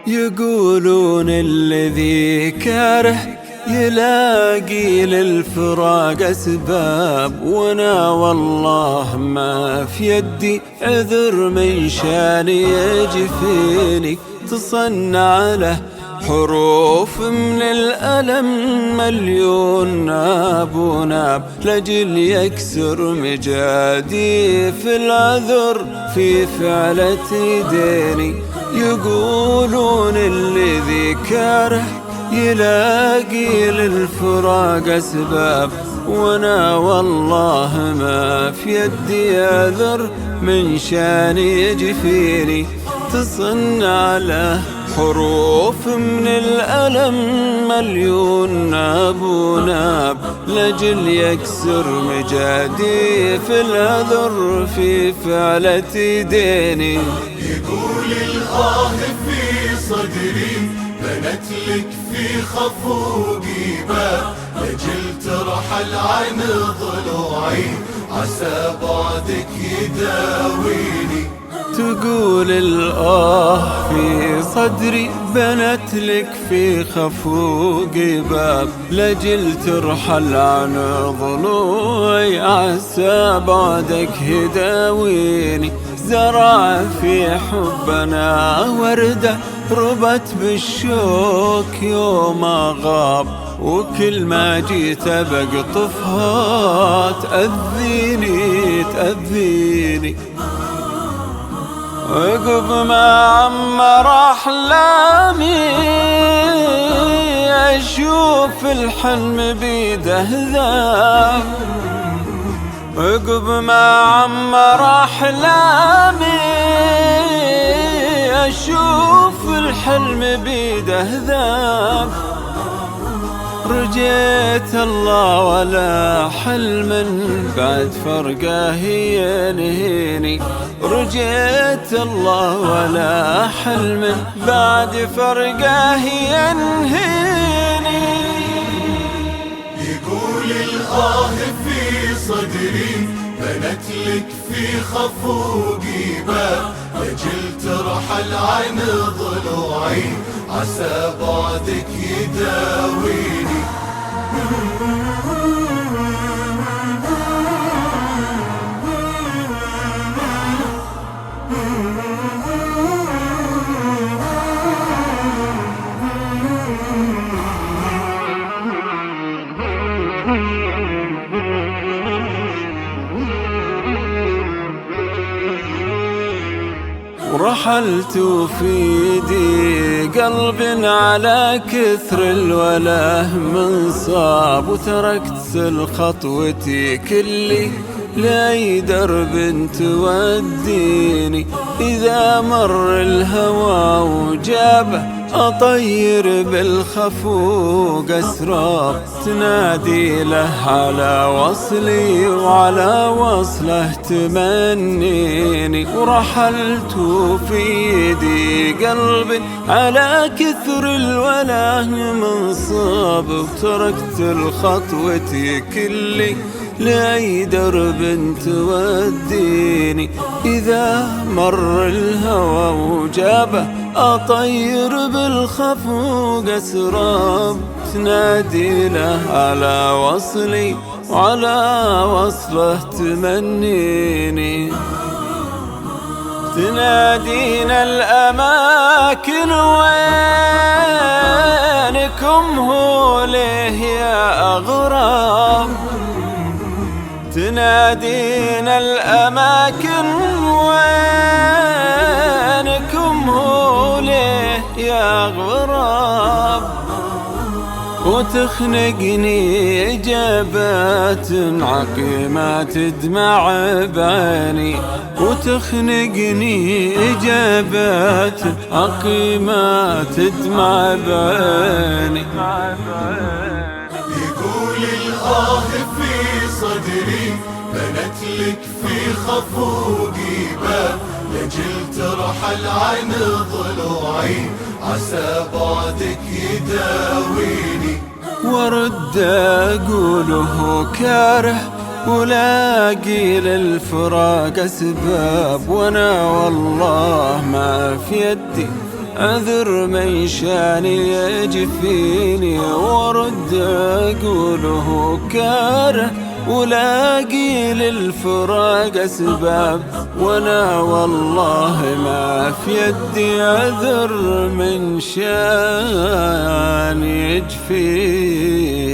يقولون الذي كاره يلاقي للفراق أسباب، وانا والله ما في يدي عذر من شان يجي فيني. تصنع له حروف من الألم مليون ناب وناب، لجل يكسر مجادي في العذر في فعلة ديني. يقولون الذي كاره يلاقي للفراق أسباب، وانا والله ما في يدي عذر من شان يجي فيني. تصنع له حروف من الألم مليون ناب وناب، لجل يكسر مجادي في العذر في فعلة ديني. يقول الآه في صدري بنت لك في خفوقي باب، لجل ترحل عن ضلوعي عسى بعدك يداويني. تقول الآه في صدري بنت لك في خفوقي باب، لجل ترحل عن ضلوعي عسى بعدك يداويني. زرع في حبنا وردة ربت بالشوك يوم غاب، وكل ما جيت بقطفها تأذيني تأذيني. عقب ما عمر أحلامي أشوف الحلم بيده ذاب، عقب ما عمر أحلامي أشوف الحلم بيده ذاب. رجيت الله ولا حلم بعد فرقه ينهيني، رجيت الله ولا حلم بعد فرقه ينهيني. يقول الآه في صدري بنت لك في خفوقي باب، لجل ترحل عن ضلوعي عسى بعدك يداويني. ورحلت في يدي قلب على كثر الوله منصاب، وتركت خطوتي كلي لاي درب توديني. إذا مر الهوى وجابه أطير بالخفوق أسرار، تنادي له على وصلي وعلى وصله تمنيني. ورحلت في يدي قلب على كثر الوله منصاب، وتركت الخطوة كلي لأي درب توديني. إذا مر الهوى وجابه أطير بالخفوق أسراب، تنادي له على وصلي وعلى وصله تمنيني. تنادينا الأماكن وينكم هو ليه يا أغراب، تنادينا الأماكن وينكم هو ليه يا غراب. وتخنقني إجابات عقيمات تدمع بعيني، وتخنقني إجابات عقيمات تدمع بعيني. يقول الآه في صدري بنت لك في خفوقي باب، لجل ترحل عن ضلوعي عسى بعدك يداويني. ورد أقوله كاره ولاقي للفراق أسباب، وانا والله ما في يدي عذر من شان يجفيني. ورد أقوله كاره ولاقي للفراق أسباب، وانا والله ما في يدي عذر من شان يجفيني.